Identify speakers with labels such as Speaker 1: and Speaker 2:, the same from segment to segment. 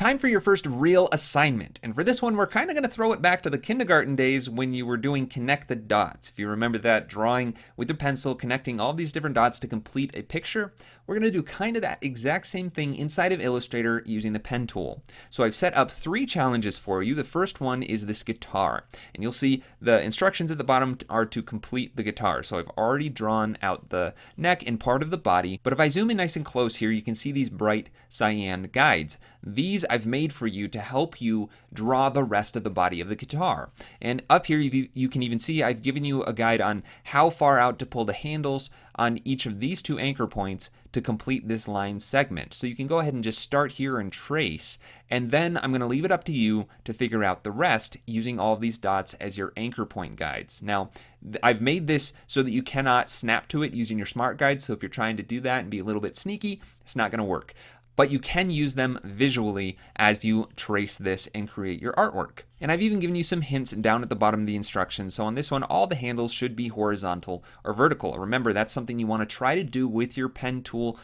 Speaker 1: Time for your first real assignment, and for this one we're kind of going to throw it back to the kindergarten days when you were doing connect the dots. If you remember that, drawing with your pencil, connecting all these different dots to complete a picture, we're going to do kind of that exact same thing inside of Illustrator using the pen tool. So I've set up 3 challenges for you. The first one is this guitar, and you'll see the instructions at the bottom are to complete the guitar. So I've already drawn out the neck and part of the body, but if I zoom in nice and close here, you can see these bright cyan guides. These I've made for you to help you draw the rest of the body of the guitar. And up here you can even see I've given you a guide on how far out to pull the handles on each of these 2 anchor points to complete this line segment. So you can go ahead and just start here and trace, and then I'm going to leave it up to you to figure out the rest using all of these dots as your anchor point guides. Now, I've made this so that you cannot snap to it using your smart guide, so if you're trying to do that and be a little bit sneaky, it's not going to work. But you can use them visually as you trace this and create your artwork. And I've even given you some hints down at the bottom of the instructions. So on this one, all the handles should be horizontal or vertical. Remember, that's something you want to try to do with your pen tool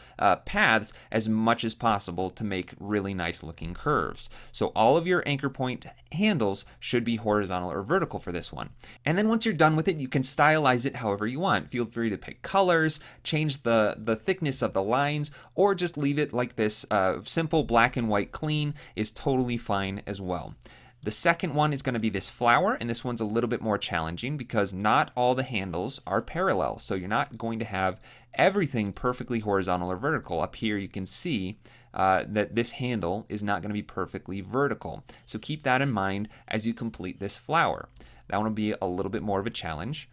Speaker 1: paths as much as possible to make really nice looking curves. So all of your anchor point handles should be horizontal or vertical for this one. And then once you're done with it, you can stylize it however you want. Feel free to pick colors, change the thickness of the lines, or just leave it like this. Simple black and white clean is totally fine as well. The second one is going to be this flower, and this one's a little bit more challenging because not all the handles are parallel. So you're not going to have everything perfectly horizontal or vertical. Up here you can see that this handle is not going to be perfectly vertical. So keep that in mind as you complete this flower. That one will be a little bit more of a challenge.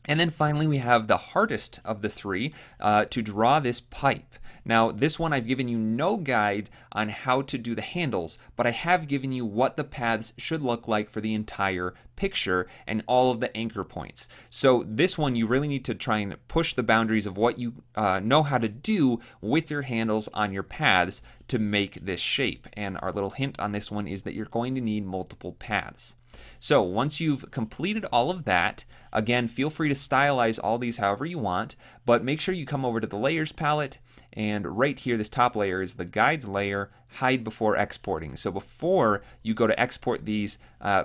Speaker 1: And then finally we have the hardest of the 3 to draw this pipe. Now this one I've given you no guide on how to do the handles, but I have given you what the paths should look like for the entire picture and all of the anchor points. So this one you really need to try and push the boundaries of what you know how to do with your handles on your paths to make this shape. And our little hint on this one is that you're going to need multiple paths. So once you've completed all of that, again, feel free to stylize all these however you want, but make sure you come over to the Layers palette, and right here, this top layer is the Guides layer, Hide Before Exporting. So before you go to export these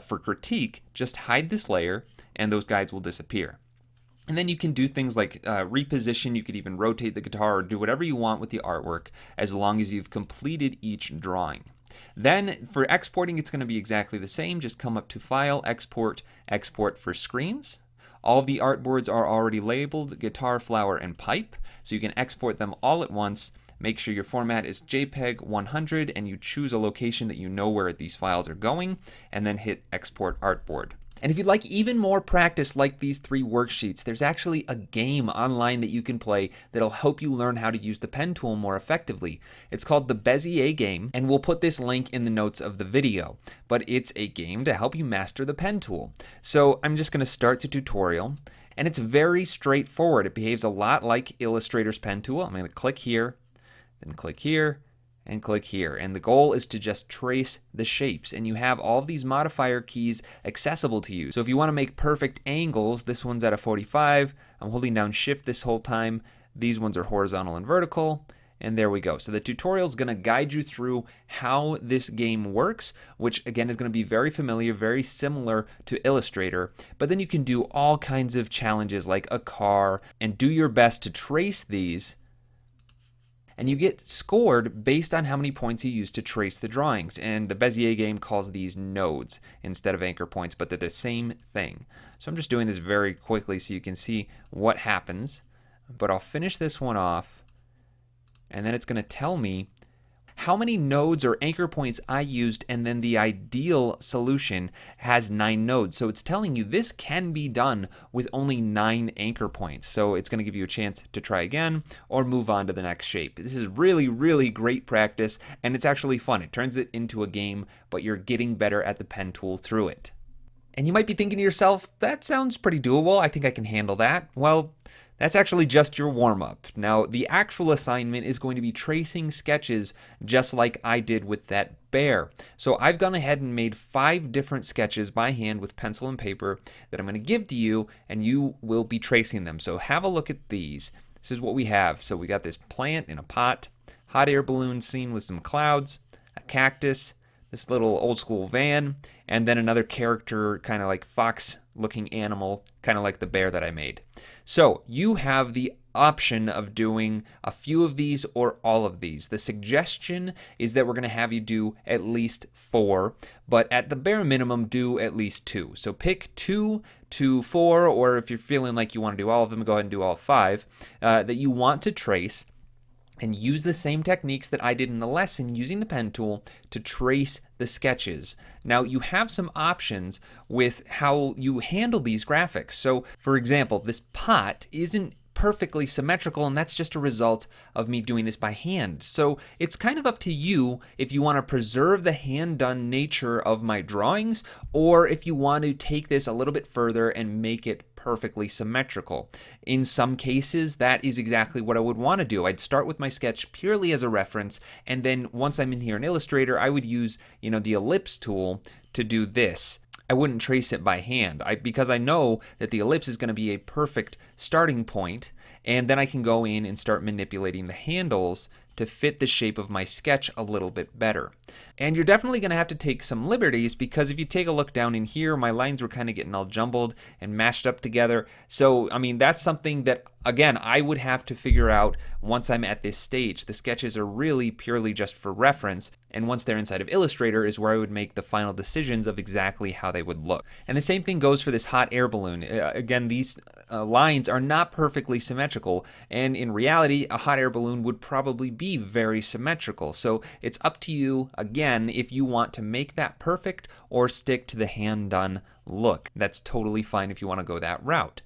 Speaker 1: for critique, just hide this layer, and those guides will disappear. And then you can do things like reposition, you could even rotate the guitar or do whatever you want with the artwork as long as you've completed each drawing. Then for exporting, it's going to be exactly the same. Just come up to File, Export, Export for Screens. All of the artboards are already labeled guitar, flower, and pipe, so you can export them all at once. Make sure your format is JPEG 100 and you choose a location that you know where these files are going, and then hit Export Artboard. And if you'd like even more practice like these 3 worksheets, there's actually a game online that you can play that'll help you learn how to use the pen tool more effectively. It's called the Bezier game, and we'll put this link in the notes of the video. But it's a game to help you master the pen tool. So I'm just going to start the tutorial, and it's very straightforward. It behaves a lot like Illustrator's pen tool. I'm going to click here, then click here, and click here, and the goal is to just trace the shapes, and you have all of these modifier keys accessible to you. So if you want to make perfect angles, this one's at a 45. I'm holding down shift this whole time. These ones are horizontal and vertical, and there we go. So the tutorial is going to guide you through how this game works, which again is going to be very familiar, very similar to Illustrator, but then you can do all kinds of challenges like a car and do your best to trace these, and you get scored based on how many points you use to trace the drawings. And the Bezier game calls these nodes instead of anchor points, but they're the same thing. So I'm just doing this very quickly so you can see what happens. But I'll finish this one off, and then it's going to tell me how many nodes or anchor points I used, and then the ideal solution has 9 nodes. So it's telling you this can be done with only 9 anchor points. So it's going to give you a chance to try again or move on to the next shape. This is really, really great practice, and it's actually fun. It turns it into a game, but you're getting better at the pen tool through it. And you might be thinking to yourself, that sounds pretty doable. I think I can handle that. Well, that's actually just your warm-up. Now, the actual assignment is going to be tracing sketches just like I did with that bear. So I've gone ahead and made 5 different sketches by hand with pencil and paper that I'm going to give to you, and you will be tracing them. So have a look at these. This is what we have. So we got this plant in a pot, hot air balloon scene with some clouds, a cactus, this little old school van, and then another character, kind of like fox looking animal, kind of like the bear that I made. So you have the option of doing a few of these or all of these. The suggestion is that we're going to have you do at least 4, but at the bare minimum do at least 2. So pick 2 to 4, or if you're feeling like you want to do all of them, go ahead and do all 5 that you want to trace, and use the same techniques that I did in the lesson using the pen tool to trace the sketches. Now you have some options with how you handle these graphics. So for example, this pot isn't perfectly symmetrical, and that's just a result of me doing this by hand. So it's kind of up to you if you want to preserve the hand-done nature of my drawings, or if you want to take this a little bit further and make it perfectly symmetrical. In some cases, that is exactly what I would want to do. I'd start with my sketch purely as a reference, and then once I'm in here in Illustrator, I would use, the ellipse tool to do this. I wouldn't trace it by hand because I know that the ellipse is going to be a perfect starting point, and then I can go in and start manipulating the handles to fit the shape of my sketch a little bit better. And you're definitely going to have to take some liberties, because if you take a look down in here, my lines were kind of getting all jumbled and mashed up together. So, that's something that, again, I would have to figure out once I'm at this stage. The sketches are really purely just for reference, and once they're inside of Illustrator is where I would make the final decisions of exactly how they would look. And the same thing goes for this hot air balloon. Again, these lines are not perfectly symmetrical, and in reality, a hot air balloon would probably be very symmetrical. So it's up to you, again, if you want to make that perfect or stick to the hand-done look. That's totally fine if you want to go that route.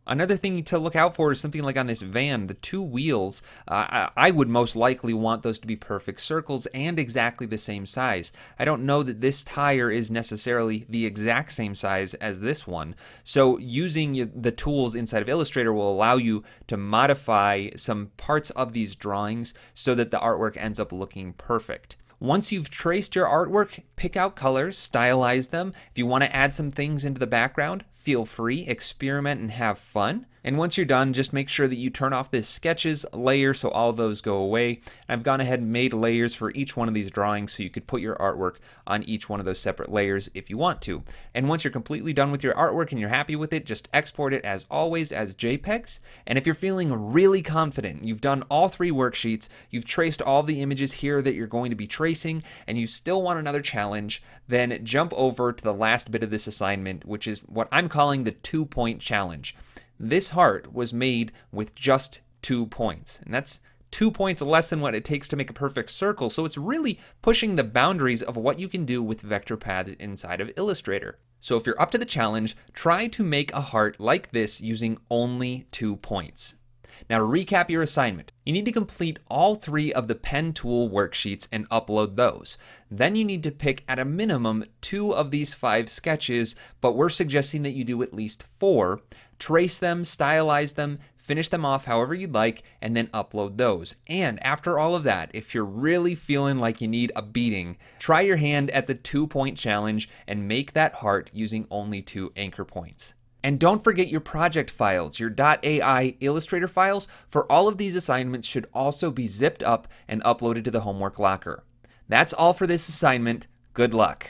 Speaker 1: Another thing to look out for is something like on this van, the 2 wheels, I would most likely want those to be perfect circles and exactly the same size. I don't know that this tire is necessarily the exact same size as this one, so using the tools inside of Illustrator will allow you to modify some parts of these drawings so that the artwork ends up looking perfect. Once you've traced your artwork, pick out colors, stylize them. If you want to add some things into the background, feel free, experiment and have fun. And once you're done, just make sure that you turn off this sketches layer so all of those go away. I've gone ahead and made layers for each one of these drawings so you could put your artwork on each one of those separate layers if you want to. And once you're completely done with your artwork and you're happy with it, just export it as always as JPEGs. And if you're feeling really confident, you've done all 3 worksheets, you've traced all the images here that you're going to be tracing, and you still want another challenge, then jump over to the last bit of this assignment, which is what I'm calling the 2-point challenge. This heart was made with just 2 points, and that's 2 points less than what it takes to make a perfect circle, so it's really pushing the boundaries of what you can do with vector paths inside of Illustrator. So if you're up to the challenge, try to make a heart like this using only 2 points. Now to recap your assignment, you need to complete all 3 of the pen tool worksheets and upload those. Then you need to pick at a minimum 2 of these 5 sketches, but we're suggesting that you do at least 4. Trace them, stylize them, finish them off however you'd like, and then upload those. And after all of that, if you're really feeling like you need a beating, try your hand at the 2-point challenge and make that heart using only 2 anchor points. And don't forget your project files. Your .ai Illustrator files for all of these assignments should also be zipped up and uploaded to the homework locker. That's all for this assignment. Good luck.